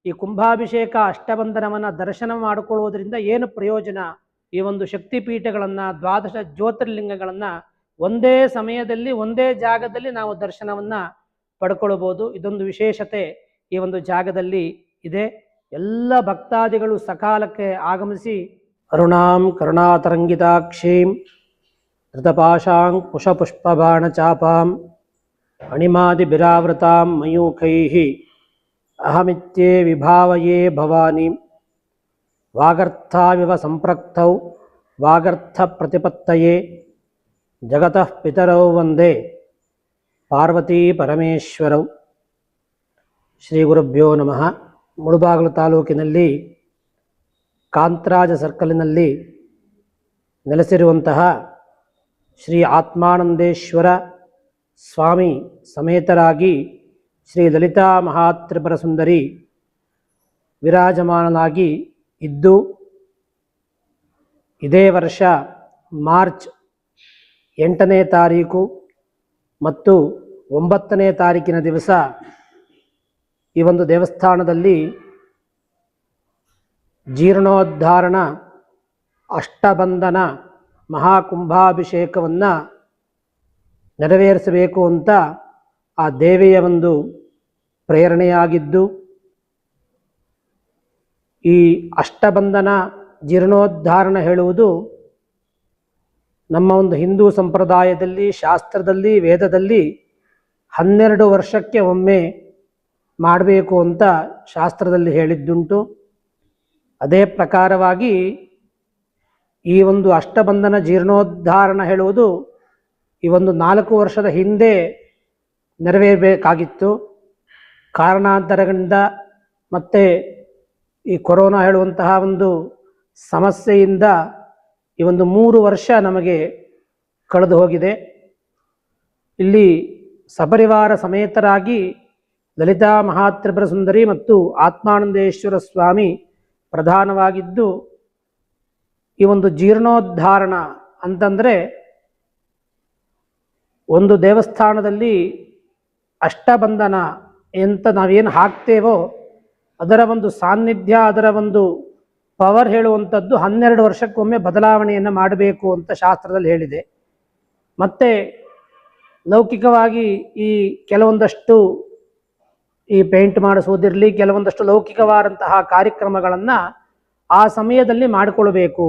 ಈ ಕುಂಭಾಭಿಷೇಕ ಅಷ್ಟಬಂಧನವನ್ನು ದರ್ಶನ ಮಾಡಿಕೊಳ್ಳುವುದರಿಂದ ಏನು ಪ್ರಯೋಜನ? ಈ ಒಂದು ಶಕ್ತಿಪೀಠಗಳನ್ನು, ದ್ವಾದಶ ಜ್ಯೋತಿರ್ಲಿಂಗಗಳನ್ನು ಒಂದೇ ಸಮಯದಲ್ಲಿ ಒಂದೇ ಜಾಗದಲ್ಲಿ ನಾವು ದರ್ಶನವನ್ನು ಪಡ್ಕೊಳ್ಬೋದು. ಇದೊಂದು ವಿಶೇಷತೆ ಈ ಒಂದು ಜಾಗದಲ್ಲಿ ಇದೆ. ಎಲ್ಲ ಭಕ್ತಾದಿಗಳು ಸಕಾಲಕ್ಕೆ ಆಗಮಿಸಿ ಅರುಣಾಂ ಕರುಣಾತರಂಗಿತಾಕ್ಷೀಂ ಧೃತಪಾಶಾಂ ಕುಶಪುಷ್ಪಬಾಣಚಾಪಾಂ ಅಣಿಮಾದಿಭಿರಾವೃತಾಂ ಮಯೂಖೈಃ ಅಹಮಿತ್ಯೇ ವಿಭಾವಯೇ ಭವಾನೀಂ ವಾಗರ್ಥಾವಿವ ಸಂಪ್ರಕ್ತೌ ವಾಗರ್ಥ ಪ್ರತಿಪತ್ತಯೇ ಜಗತಃ ಪಿತರೌ ವಂದೇ ಪಾರ್ವತೀ ಪರಮೇಶ್ವರೌ. ಶ್ರೀ ಗುರುಭ್ಯೋ ನಮಃ. ಮುಳಬಾಗಿಲು ತಾಲೂಕಿನಲ್ಲಿ ಕಾಂತರಾಜ ಸರ್ಕಲಿನಲ್ಲಿ ನೆಲೆಸಿರುವಂತಹ ಶ್ರೀ ಆತ್ಮಾನಂದೇಶ್ವರ ಸ್ವಾಮಿ ಸಮೇತರಾಗಿ ಶ್ರೀ ಲಲಿತಾ ಮಹಾತ್ರಿಪುರ ಸುಂದರಿ ವಿರಾಜಮಾನನಾಗಿ ಇದ್ದು, ಇದೇ ವರ್ಷ ಮಾರ್ಚ್ 8ನೇ ತಾರೀಕು ಮತ್ತು 9ನೇ ತಾರೀಕಿನ ದಿವಸ ಈ ಒಂದು ದೇವಸ್ಥಾನದಲ್ಲಿ ಜೀರ್ಣೋದ್ಧಾರಣ ಅಷ್ಟಬಂಧನ ಮಹಾಕುಂಭಾಭಿಷೇಕವನ್ನು ನೆರವೇರಿಸಬೇಕು ಅಂತ ಆ ದೇವಿಯ ಒಂದು ಪ್ರೇರಣೆಯಾಗಿದ್ದು, ಈ ಅಷ್ಟಬಂಧನ ಜೀರ್ಣೋದ್ಧಾರಣ ಹೇಳುವುದು ನಮ್ಮ ಒಂದು ಹಿಂದೂ ಸಂಪ್ರದಾಯದಲ್ಲಿ, ಶಾಸ್ತ್ರದಲ್ಲಿ, ವೇದದಲ್ಲಿ 12 ವರ್ಷಕ್ಕೆ ಒಮ್ಮೆ ಮಾಡಬೇಕು ಅಂತ ಶಾಸ್ತ್ರದಲ್ಲಿ ಹೇಳಿದ್ದುಂಟು. ಅದೇ ಪ್ರಕಾರವಾಗಿ ಈ ಒಂದು ಅಷ್ಟಬಂಧನ ಜೀರ್ಣೋದ್ಧಾರಣ ಹೇಳುವುದು ಈ ಒಂದು 4 ವರ್ಷದ ಹಿಂದೆ ನೆರವೇರಬೇಕಾಗಿತ್ತು. ಕಾರಣಾಂತರಗಳಿಂದ ಮತ್ತು ಈ ಕೊರೋನಾ ಹೇಳುವಂತಹ ಒಂದು ಸಮಸ್ಯೆಯಿಂದ ಈ ಒಂದು 3 ವರ್ಷ ನಮಗೆ ಕಳೆದು ಹೋಗಿದೆ. ಇಲ್ಲಿ ಸಪರಿವಾರ ಸಮೇತರಾಗಿ ಲಲಿತಾ ಮಹಾತ್ರಿಪುರ ಸುಂದರಿ ಮತ್ತು ಆತ್ಮಾನಂದೇಶ್ವರ ಸ್ವಾಮಿ ಪ್ರಧಾನವಾಗಿದ್ದು, ಈ ಒಂದು ಜೀರ್ಣೋದ್ಧಾರಣ ಅಂತಂದರೆ ಒಂದು ದೇವಸ್ಥಾನದಲ್ಲಿ ಅಷ್ಟಬಂಧನ ಅಂತ ನಾವೇನು ಹಾಕ್ತೇವೋ ಅದರ ಒಂದು ಸಾನ್ನಿಧ್ಯ, ಅದರ ಒಂದು ಪವರ್ ಹೇಳುವಂಥದ್ದು 12 ವರ್ಷಕ್ಕೊಮ್ಮೆ ಬದಲಾವಣೆಯನ್ನು ಮಾಡಬೇಕು ಅಂತ ಶಾಸ್ತ್ರದಲ್ಲಿ ಹೇಳಿದೆ. ಮತ್ತು ಲೌಕಿಕವಾಗಿ ಈ ಕೆಲವೊಂದಷ್ಟು ಈ ಪೇಂಟ್ ಮಾಡಿಸುವುದಿರಲಿ, ಕೆಲವೊಂದಷ್ಟು ಲೌಕಿಕವಾದಂತಹ ಕಾರ್ಯಕ್ರಮಗಳನ್ನು ಆ ಸಮಯದಲ್ಲಿ ಮಾಡಿಕೊಳ್ಬೇಕು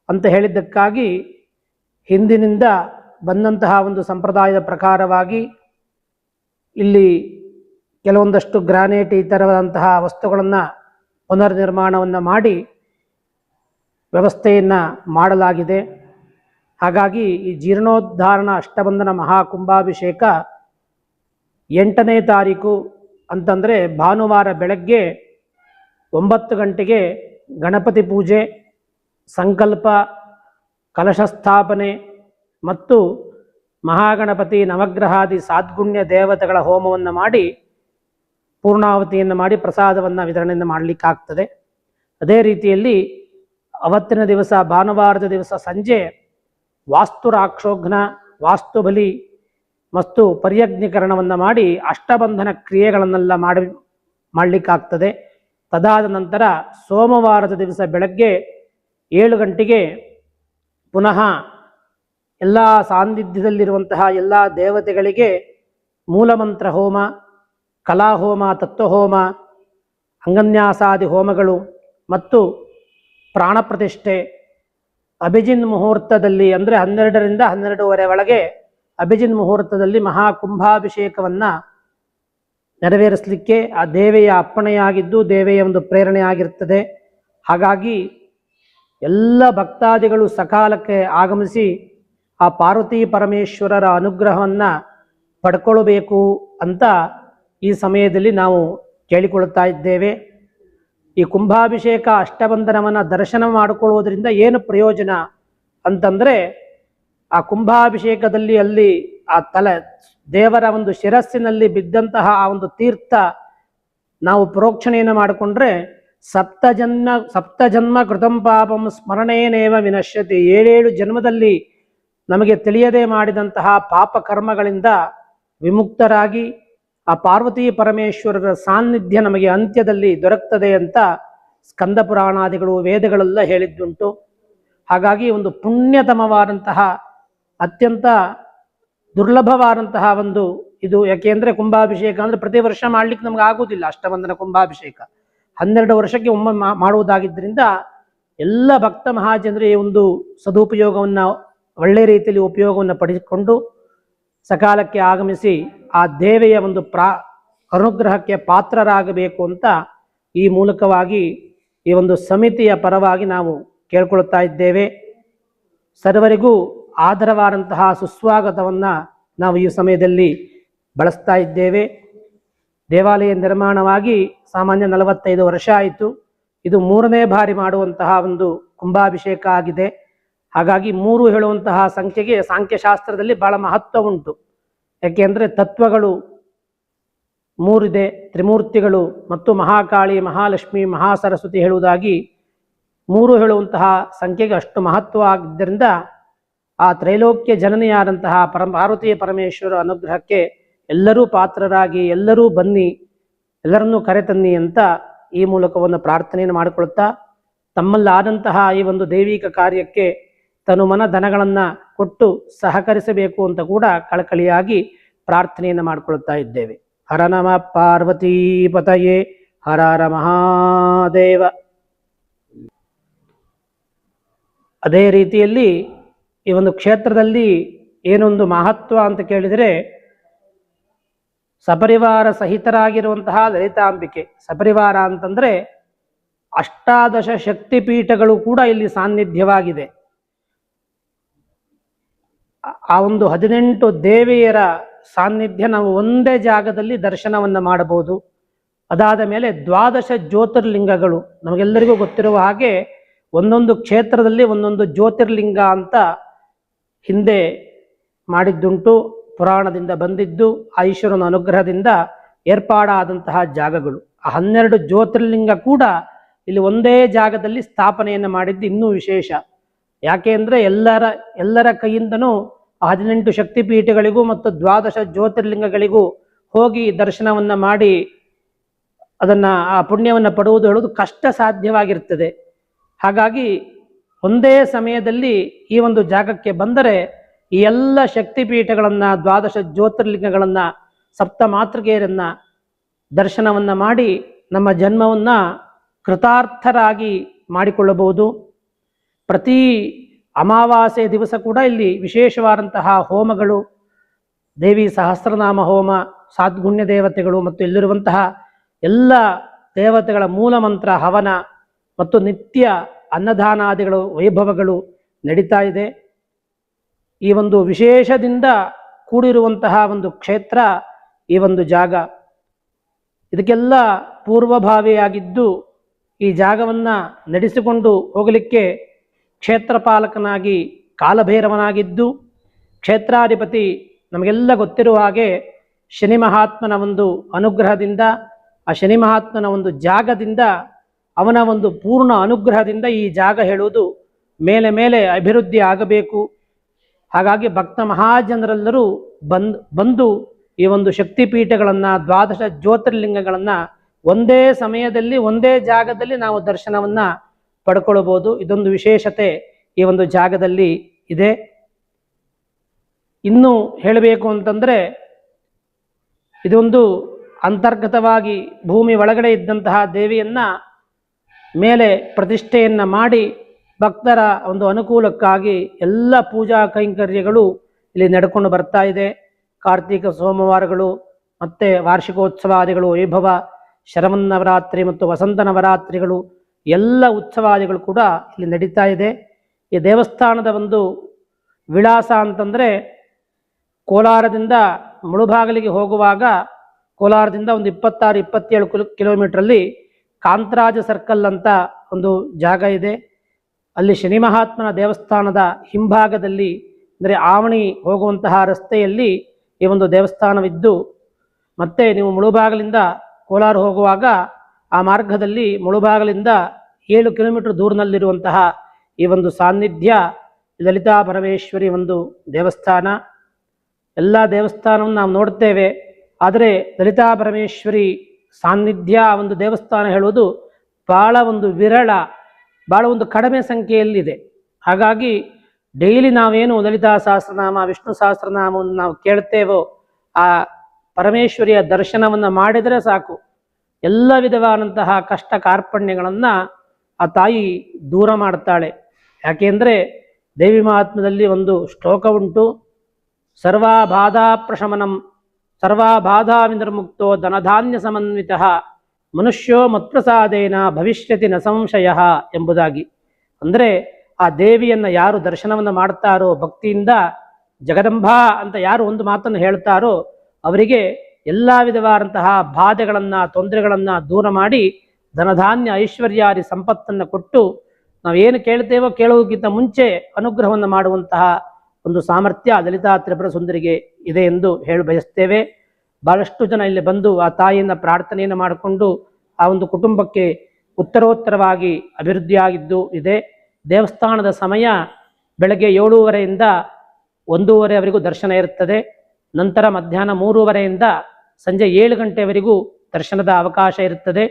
ಅಂತ ಹೇಳಿದ್ದಕ್ಕಾಗಿ ಹಿಂದಿನಿಂದ ಬಂದಂತಹ ಒಂದು ಸಂಪ್ರದಾಯದ ಪ್ರಕಾರವಾಗಿ ಇಲ್ಲಿ ಕೆಲವೊಂದಷ್ಟು ಗ್ರಾನೈಟ್ ಈ ಥರವಾದಂತಹ ವಸ್ತುಗಳನ್ನು ಪುನರ್ನಿರ್ಮಾಣವನ್ನು ಮಾಡಿ ವ್ಯವಸ್ಥೆಯನ್ನು ಮಾಡಲಾಗಿದೆ. ಹಾಗಾಗಿ ಈ ಜೀರ್ಣೋದ್ಧಾರಣ ಅಷ್ಟಬಂಧನ ಮಹಾಕುಂಭಾಭಿಷೇಕ 8ನೇ ತಾರೀಕು ಅಂತಂದರೆ ಭಾನುವಾರ ಬೆಳಗ್ಗೆ 9 ಗಂಟೆಗೆ ಗಣಪತಿ ಪೂಜೆ, ಸಂಕಲ್ಪ, ಕಲಶ ಸ್ಥಾಪನೆ ಮತ್ತು ಮಹಾಗಣಪತಿ ನವಗ್ರಹಾದಿ ಸಾದ್ಗುಣ್ಯ ದೇವತೆಗಳ ಹೋಮವನ್ನು ಮಾಡಿ ಪೂರ್ಣಾವತಿಯನ್ನು ಮಾಡಿ ಪ್ರಸಾದವನ್ನು ವಿತರಣೆಯನ್ನು ಮಾಡಲಿಕ್ಕಾಗ್ತದೆ. ಅದೇ ರೀತಿಯಲ್ಲಿ ಅವತ್ತಿನ ದಿವಸ ಭಾನುವಾರದ ದಿವಸ ಸಂಜೆ ವಾಸ್ತುರಾಕ್ಷೋಘ್ನ, ವಾಸ್ತುಬಲಿ ಮತ್ತು ಪರ್ಯಜ್ಞೀಕರಣವನ್ನು ಮಾಡಿ ಅಷ್ಟಬಂಧನ ಕ್ರಿಯೆಗಳನ್ನೆಲ್ಲ ಮಾಡಲಿಕ್ಕಾಗ್ತದೆ. ತದಾದ ನಂತರ ಸೋಮವಾರದ ದಿವಸ ಬೆಳಗ್ಗೆ 7 ಗಂಟೆಗೆ ಪುನಃ ಎಲ್ಲ ಸಾನ್ನಿಧ್ಯದಲ್ಲಿರುವಂತಹ ಎಲ್ಲ ದೇವತೆಗಳಿಗೆ ಮೂಲಮಂತ್ರ ಹೋಮ, ಕಲಾಹೋಮ, ತತ್ವಹೋಮ, ಅಂಗನ್ಯಾಸಾದಿ ಹೋಮಗಳು ಮತ್ತು ಪ್ರಾಣಪ್ರತಿಷ್ಠೆ ಅಭಿಜಿನ್ ಮುಹೂರ್ತದಲ್ಲಿ ಅಂದರೆ 12ರಿಂದ 12:30 ಒಳಗೆ ಅಭಿಜಿನ್ ಮುಹೂರ್ತದಲ್ಲಿ ಮಹಾಕುಂಭಾಭಿಷೇಕವನ್ನು ನೆರವೇರಿಸಲಿಕ್ಕೆ ಆ ದೇವಿಯ ಅಪ್ಪಣೆಯಾಗಿದ್ದು, ದೇವಿಯ ಒಂದು ಪ್ರೇರಣೆಯಾಗಿರ್ತದೆ. ಹಾಗಾಗಿ ಎಲ್ಲ ಭಕ್ತಾದಿಗಳು ಸಕಾಲಕ್ಕೆ ಆಗಮಿಸಿ ಆ ಪಾರ್ವತೀ ಪರಮೇಶ್ವರರ ಅನುಗ್ರಹವನ್ನು ಪಡ್ಕೊಳ್ಬೇಕು ಅಂತ ಈ ಸಮಯದಲ್ಲಿ ನಾವು ಕೇಳಿಕೊಳ್ಳುತ್ತಾ ಇದ್ದೇವೆ. ಈ ಕುಂಭಾಭಿಷೇಕ ಅಷ್ಟಬಂಧನವನ್ನು ದರ್ಶನ ಮಾಡಿಕೊಳ್ಳುವುದರಿಂದ ಏನು ಪ್ರಯೋಜನ ಅಂತಂದರೆ, ಆ ಕುಂಭಾಭಿಷೇಕದಲ್ಲಿ ಅಲ್ಲಿ ಆ ದೇವರ ಒಂದು ಶಿರಸ್ಸಿನಲ್ಲಿ ಬಿದ್ದಂತಹ ಆ ಒಂದು ತೀರ್ಥ ನಾವು ಪ್ರೋಕ್ಷಣೆಯನ್ನು ಮಾಡಿಕೊಂಡ್ರೆ ಸಪ್ತಜನ್ಮ ಕೃತಂ ಪಾಪಂ ಸ್ಮರಣೇನೇವ ವಿನಶ್ಯತಿ, 7 ಜನ್ಮದಲ್ಲಿ ನಮಗೆ ತಿಳಿಯದೆ ಮಾಡಿದಂತಹ ಪಾಪ ಕರ್ಮಗಳಿಂದ ವಿಮುಕ್ತರಾಗಿ ಆ ಪಾರ್ವತಿ ಪರಮೇಶ್ವರರ ಸಾನ್ನಿಧ್ಯ ನಮಗೆ ಅಂತ್ಯದಲ್ಲಿ ದೊರಕ್ತದೆ ಅಂತ ಸ್ಕಂದ ಪುರಾಣಾದಿಗಳು ವೇದಗಳೆಲ್ಲ ಹೇಳಿದ್ದುಂಟು. ಹಾಗಾಗಿ ಒಂದು ಪುಣ್ಯತಮವಾದಂತಹ ಅತ್ಯಂತ ದುರ್ಲಭವಾದಂತಹ ಒಂದು ಇದು. ಯಾಕೆಂದರೆ ಕುಂಭಾಭಿಷೇಕ ಅಂದರೆ ಪ್ರತಿ ವರ್ಷ ಮಾಡಲಿಕ್ಕೆ ನಮ್ಗೆ ಆಗುವುದಿಲ್ಲ. ಅಷ್ಟಬಂಧನ ಕುಂಭಾಭಿಷೇಕ 12 ವರ್ಷಕ್ಕೆ ಒಮ್ಮೆ ಮಾಡುವುದಾಗಿದ್ದರಿಂದ ಎಲ್ಲ ಭಕ್ತ ಮಹಾಜನರು ಈ ಒಂದು ಸದುಪಯೋಗವನ್ನು ಒಳ್ಳೆಯ ರೀತಿಯಲ್ಲಿ ಉಪಯೋಗವನ್ನು ಪಡೆದುಕೊಂಡು ಸಕಾಲಕ್ಕೆ ಆಗಮಿಸಿ ಆ ದೇವಿಯ ಒಂದು ಅನುಗ್ರಹಕ್ಕೆ ಪಾತ್ರರಾಗಬೇಕು ಅಂತ ಈ ಮೂಲಕವಾಗಿ ಈ ಒಂದು ಸಮಿತಿಯ ಪರವಾಗಿ ನಾವು ಕೇಳ್ಕೊಳ್ತಾ ಇದ್ದೇವೆ. ಸರ್ವರಿಗೂ ಆದರವಾದಂತಹ ಸುಸ್ವಾಗತವನ್ನು ನಾವು ಈ ಸಮಯದಲ್ಲಿ ಬಳಸ್ತಾ ಇದ್ದೇವೆ. ದೇವಾಲಯ ನಿರ್ಮಾಣವಾಗಿ ಸಾಮಾನ್ಯ 45 ವರ್ಷ ಆಯಿತು. ಇದು 3ನೇ ಬಾರಿ ಮಾಡುವಂತಹ ಒಂದು ಕುಂಭಾಭಿಷೇಕ ಆಗಿದೆ. ಹಾಗಾಗಿ 3 ಹೇಳುವಂತಹ ಸಂಖ್ಯೆಗೆ ಸಾಂಖ್ಯಶಾಸ್ತ್ರದಲ್ಲಿ ಬಹಳ ಮಹತ್ವ ಉಂಟು. ಯಾಕೆಂದರೆ ತತ್ವಗಳು 3 ಇದೆ, ತ್ರಿಮೂರ್ತಿಗಳು ಮತ್ತು ಮಹಾಕಾಳಿ, ಮಹಾಲಕ್ಷ್ಮಿ, ಮಹಾಸರಸ್ವತಿ ಹೇಳುವುದಾಗಿ 3 ಹೇಳುವಂತಹ ಸಂಖ್ಯೆಗೆ ಅಷ್ಟು ಮಹತ್ವ ಆಗಿದ್ದರಿಂದ ಆ ತ್ರೈಲೋಕ್ಯ ಜನನಿಯಾದಂತಹ ಪಾರ್ವತಿ ಪರಮೇಶ್ವರ ಅನುಗ್ರಹಕ್ಕೆ ಎಲ್ಲರೂ ಪಾತ್ರರಾಗಿ ಎಲ್ಲರೂ ಬನ್ನಿ, ಎಲ್ಲರನ್ನೂ ಕರೆತನ್ನಿ ಅಂತ ಈ ಮೂಲಕ ಒಂದು ಪ್ರಾರ್ಥನೆಯನ್ನು ಮಾಡಿಕೊಳ್ತಾ ತಮ್ಮಲ್ಲಾದಂತಹ ಈ ಒಂದು ದೈವಿಕ ಕಾರ್ಯಕ್ಕೆ ತನುಮನ ಧನಗಳನ್ನು ಕೊಟ್ಟು ಸಹಕರಿಸಬೇಕು ಅಂತ ಕೂಡ ಕಳಕಳಿಯಾಗಿ ಪ್ರಾರ್ಥನೆಯನ್ನು ಮಾಡಿಕೊಳ್ತಾ ಇದ್ದೇವೆ. ಹರ ನಮ ಪಾರ್ವತೀ ಪತಯೇ, ಹರ ಹರ ಮಹಾದೇವ. ಅದೇ ರೀತಿಯಲ್ಲಿ ಈ ಒಂದು ಕ್ಷೇತ್ರದಲ್ಲಿ ಏನೊಂದು ಮಹತ್ವ ಅಂತ ಕೇಳಿದರೆ, ಸಪರಿವಾರ ಸಹಿತರಾಗಿರುವಂತಹ ಲಲಿತಾಂಬಿಕೆ. ಸಪರಿವಾರ ಅಂತಂದರೆ 18 ಶಕ್ತಿಪೀಠಗಳು ಕೂಡ ಇಲ್ಲಿ ಸಾನ್ನಿಧ್ಯವಾಗಿದೆ. ಆ ಒಂದು 18 ದೇವಿಯರ ಸಾನ್ನಿಧ್ಯ ನಾವು ಒಂದೇ ಜಾಗದಲ್ಲಿ ದರ್ಶನವನ್ನು ಮಾಡಬಹುದು. ಅದಾದ ಮೇಲೆ 12 ಜ್ಯೋತಿರ್ಲಿಂಗಗಳು ನಮಗೆಲ್ಲರಿಗೂ ಗೊತ್ತಿರುವ ಹಾಗೆ ಒಂದೊಂದು ಕ್ಷೇತ್ರದಲ್ಲಿ ಒಂದೊಂದು ಜ್ಯೋತಿರ್ಲಿಂಗ ಅಂತ ಹಿಂದೆ ಮಾಡಿದ್ದುಂಟು. ಪುರಾಣದಿಂದ ಬಂದಿದ್ದು ಆ ಈಶ್ವರನ ಅನುಗ್ರಹದಿಂದ ಏರ್ಪಾಡಾದಂತಹ ಜಾಗಗಳು. ಆ 12 ಜ್ಯೋತಿರ್ಲಿಂಗ ಕೂಡ ಇಲ್ಲಿ ಒಂದೇ ಜಾಗದಲ್ಲಿ ಸ್ಥಾಪನೆಯನ್ನು ಮಾಡಿದ್ದು ಇನ್ನೂ ವಿಶೇಷ. ಯಾಕೆ ಅಂದರೆ ಎಲ್ಲರ ಕೈಯಿಂದನೂ 18 ಶಕ್ತಿಪೀಠಗಳಿಗೂ ಮತ್ತು 12 ಜ್ಯೋತಿರ್ಲಿಂಗಗಳಿಗೂ ಹೋಗಿ ದರ್ಶನವನ್ನು ಮಾಡಿ ಅದನ್ನು ಆ ಪುಣ್ಯವನ್ನು ಪಡುವುದು ಹೇಳುವುದು ಕಷ್ಟ ಸಾಧ್ಯವಾಗಿರ್ತದೆ. ಹಾಗಾಗಿ ಒಂದೇ ಸಮಯದಲ್ಲಿ ಈ ಒಂದು ಜಾಗಕ್ಕೆ ಬಂದರೆ ಈ ಎಲ್ಲ ಶಕ್ತಿಪೀಠಗಳನ್ನು, 12 ಜ್ಯೋತಿರ್ಲಿಂಗಗಳನ್ನು, ಸಪ್ತ ಮಾತೃಕೆಯರನ್ನು ದರ್ಶನವನ್ನು ಮಾಡಿ ನಮ್ಮ ಜನ್ಮವನ್ನು ಕೃತಾರ್ಥರಾಗಿ ಮಾಡಿಕೊಳ್ಳಬಹುದು. ಪ್ರತಿ ಅಮಾವಾಸ್ಯೆ ದಿವಸ ಕೂಡ ಇಲ್ಲಿ ವಿಶೇಷವಾದಂತಹ ಹೋಮಗಳು, ದೇವಿ ಸಹಸ್ರನಾಮ ಹೋಮ, ಸಾದ್ಗುಣ್ಯ ದೇವತೆಗಳು ಮತ್ತು ಇಲ್ಲಿರುವಂತಹ ಎಲ್ಲ ದೇವತೆಗಳ ಮೂಲ ಮಂತ್ರ ಹವನ ಮತ್ತು ನಿತ್ಯ ಅನ್ನದಾನಾದಿಗಳು ವೈಭವಗಳು ನಡೀತಾ ಇದೆ. ಈ ಒಂದು ವಿಶೇಷದಿಂದ ಕೂಡಿರುವಂತಹ ಒಂದು ಕ್ಷೇತ್ರ ಈ ಒಂದು ಜಾಗ. ಇದಕ್ಕೆಲ್ಲ ಪೂರ್ವಭಾವಿಯಾಗಿದ್ದು ಈ ಜಾಗವನ್ನು ನಡೆಸಿಕೊಂಡು ಹೋಗಲಿಕ್ಕೆ ಕ್ಷೇತ್ರಪಾಲಕನಾಗಿ ಕಾಲಭೈರವನಾಗಿದ್ದು ಕ್ಷೇತ್ರಾಧಿಪತಿ ನಮಗೆಲ್ಲ ಗೊತ್ತಿರುವ ಹಾಗೆ ಶನಿ ಮಹಾತ್ಮನ ಒಂದು ಅನುಗ್ರಹದಿಂದ, ಆ ಶನಿ ಮಹಾತ್ಮನ ಒಂದು ಜಾಗದಿಂದ, ಅವನ ಒಂದು ಪೂರ್ಣ ಅನುಗ್ರಹದಿಂದ ಈ ಜಾಗ ಹೇಳುವುದು ಮೇಲೆ ಮೇಲೆ ಅಭಿವೃದ್ಧಿ ಆಗಬೇಕು. ಹಾಗಾಗಿ ಭಕ್ತ ಮಹಾಜನರೆಲ್ಲರೂ ಬಂದು ಈ ಒಂದು ಶಕ್ತಿಪೀಠಗಳನ್ನು, 12 ಜ್ಯೋತಿರ್ಲಿಂಗಗಳನ್ನು ಒಂದೇ ಸಮಯದಲ್ಲಿ ಒಂದೇ ಜಾಗದಲ್ಲಿ ನಾವು ದರ್ಶನವನ್ನು ಪಡ್ಕೊಳ್ಬೋದು. ಇದೊಂದು ವಿಶೇಷತೆ ಈ ಒಂದು ಜಾಗದಲ್ಲಿ ಇದೆ. ಇನ್ನು ಹೇಳಬೇಕು ಅಂತಂದರೆ, ಇದೊಂದು ಅಂತರ್ಗತವಾಗಿ ಭೂಮಿ ಒಳಗಡೆ ಇದ್ದಂತಹ ದೇವಿಯನ್ನು ಮೇಲೆ ಪ್ರತಿಷ್ಠೆಯನ್ನು ಮಾಡಿ ಭಕ್ತರ ಒಂದು ಅನುಕೂಲಕ್ಕಾಗಿ ಎಲ್ಲ ಪೂಜಾ ಕೈಂಕರ್ಯಗಳು ಇಲ್ಲಿ ನಡ್ಕೊಂಡು ಬರ್ತಾ ಇದೆ. ಕಾರ್ತಿಕ ಸೋಮವಾರಗಳು ಮತ್ತು ವಾರ್ಷಿಕೋತ್ಸವಾದಿಗಳು, ವೈಭವ, ಶರವನ್ನವರಾತ್ರಿ ಮತ್ತು ವಸಂತ ನವರಾತ್ರಿಗಳು ಎಲ್ಲ ಉತ್ಸವಾದಿಗಳು ಕೂಡ ಇಲ್ಲಿ ನಡೀತಾ ಇದೆ. ಈ ದೇವಸ್ಥಾನದ ಒಂದು ವಿಳಾಸ ಅಂತಂದರೆ, ಕೋಲಾರದಿಂದ ಮುಳುಬಾಗಿಲಿಗೆ ಹೋಗುವಾಗ ಕೋಲಾರದಿಂದ ಒಂದು 26-27 ಕಿಲೋಮೀಟ್ರಲ್ಲಿ ಕಾಂತರಾಜ ಸರ್ಕಲ್ ಅಂತ ಒಂದು ಜಾಗ ಇದೆ. ಅಲ್ಲಿ ಶನಿ ಮಹಾತ್ಮನ ದೇವಸ್ಥಾನದ ಹಿಂಭಾಗದಲ್ಲಿ, ಅಂದರೆ ಆವಣಿ ಹೋಗುವಂತಹ ರಸ್ತೆಯಲ್ಲಿ ಈ ಒಂದು ದೇವಸ್ಥಾನವಿದ್ದು, ಮತ್ತು ನೀವು ಮುಳುಬಾಗಿಲಿಂದ ಕೋಲಾರ ಹೋಗುವಾಗ ಆ ಮಾರ್ಗದಲ್ಲಿ ಮುಳುಬಾಗಿಲಿಂದ 7 ಕಿಲೋಮೀಟರ್ ದೂರದಲ್ಲಿರುವಂತಹ ಈ ಒಂದು ಸಾನ್ನಿಧ್ಯ ಲಲಿತಾ ಪರಮೇಶ್ವರಿ ಒಂದು ದೇವಸ್ಥಾನ. ಎಲ್ಲ ದೇವಸ್ಥಾನವನ್ನು ನಾವು ನೋಡ್ತೇವೆ, ಆದರೆ ಲಲಿತಾ ಪರಮೇಶ್ವರಿ ಸಾನ್ನಿಧ್ಯ ಒಂದು ದೇವಸ್ಥಾನ ಹೇಳುವುದು ಭಾಳ ಒಂದು ವಿರಳ, ಭಾಳ ಒಂದು ಕಡಿಮೆ ಸಂಖ್ಯೆಯಲ್ಲಿದೆ. ಹಾಗಾಗಿ ಡೈಲಿ ನಾವೇನು ಲಲಿತಾ ಸಹಸ್ರನಾಮ, ವಿಷ್ಣು ಸಹಸ್ರನಾಮವನ್ನು ನಾವು ಕೇಳ್ತೇವೋ, ಆ ಪರಮೇಶ್ವರಿಯ ದರ್ಶನವನ್ನು ಮಾಡಿದರೆ ಸಾಕು, ಎಲ್ಲ ವಿಧವಾದಂತಹ ಕಷ್ಟ ಕಾರ್ಪಣ್ಯಗಳನ್ನು ಆ ತಾಯಿ ದೂರ ಮಾಡ್ತಾಳೆ. ಯಾಕೆಂದರೆ ದೇವಿ ಮಹಾತ್ಮ್ಯದಲ್ಲಿ ಒಂದು ಶ್ಲೋಕ ಉಂಟು, ಸರ್ವಾಬಾಧಾ ಪ್ರಶಮನಂ ಸರ್ವಾಬಾಧಾ ವಿನಿರ್ಮುಕ್ತೋ ಧನಧಾನ್ಯ ಸಮನ್ವಿತ ಮನುಷ್ಯೋ ಮತ್ಪ್ರಸಾದೇನ ಭವಿಷ್ಯತಿ ನ ಸಂಶಯ ಎಂಬುದಾಗಿ. ಅಂದರೆ ಆ ದೇವಿಯನ್ನು ಯಾರು ದರ್ಶನವನ್ನು ಮಾಡ್ತಾರೋ ಭಕ್ತಿಯಿಂದ, ಜಗದಂಬಾ ಅಂತ ಯಾರು ಒಂದು ಮಾತನ್ನು ಹೇಳ್ತಾರೋ ಅವರಿಗೆ ಎಲ್ಲ ವಿಧವಾದಂತಹ ಬಾಧೆಗಳನ್ನು, ತೊಂದರೆಗಳನ್ನು ದೂರ ಮಾಡಿ ಧನಧಾನ್ಯ ಐಶ್ವರ್ಯಾದಿ ಸಂಪತ್ತನ್ನು ಕೊಟ್ಟು ನಾವೇನು ಕೇಳ್ತೇವೋ ಕೇಳೋದಕ್ಕಿಂತ ಮುಂಚೆ ಅನುಗ್ರಹವನ್ನು ಮಾಡುವಂತಹ ಒಂದು ಸಾಮರ್ಥ್ಯ ಲಲಿತಾ ತ್ರಿಪುರ ಸುಂದರಿಗೆ ಇದೆ ಎಂದು ಹೇಳಿ ಬಯಸ್ತೇವೆ. ಬಹಳಷ್ಟು ಜನ ಇಲ್ಲಿ ಬಂದು ಆ ತಾಯಿಯನ್ನು ಪ್ರಾರ್ಥನೆಯನ್ನು ಮಾಡಿಕೊಂಡು ಆ ಒಂದು ಕುಟುಂಬಕ್ಕೆ ಉತ್ತರೋತ್ತರವಾಗಿ ಅಭಿವೃದ್ಧಿಯಾಗಿದ್ದು ಇದೆ. ದೇವಸ್ಥಾನದ ಸಮಯ ಬೆಳಗ್ಗೆ 7:30ಯಿಂದ 1:30ವರೆಗೂ ದರ್ಶನ ಇರುತ್ತದೆ. ನಂತರ ಮಧ್ಯಾಹ್ನ 3:30ಯಿಂದ ಸಂಜೆ 7 ಗಂಟೆವರೆಗೂ ದರ್ಶನದ ಅವಕಾಶ ಇರುತ್ತದೆ.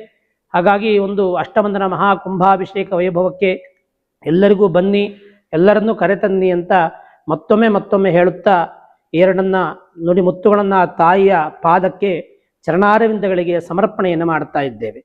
ಹಾಗಾಗಿ ಒಂದು ಅಷ್ಟಬಂಧನ ಮಹಾಕುಂಭಾಭಿಷೇಕ ವೈಭವಕ್ಕೆ ಎಲ್ಲರಿಗೂ ಬನ್ನಿ, ಎಲ್ಲರನ್ನೂ ಕರೆತನ್ನಿ ಅಂತ ಮತ್ತೊಮ್ಮೆ ಹೇಳುತ್ತಾ ಎರಡನ್ನ ನುಡಿ ಮುತ್ತುಗಳನ್ನು ತಾಯಿಯ ಪಾದಕ್ಕೆ ಚರಣಾರವಿಂದಗಳಿಗೆ ಸಮರ್ಪಣೆಯನ್ನು ಮಾಡ್ತಾ ಇದ್ದೇವೆ.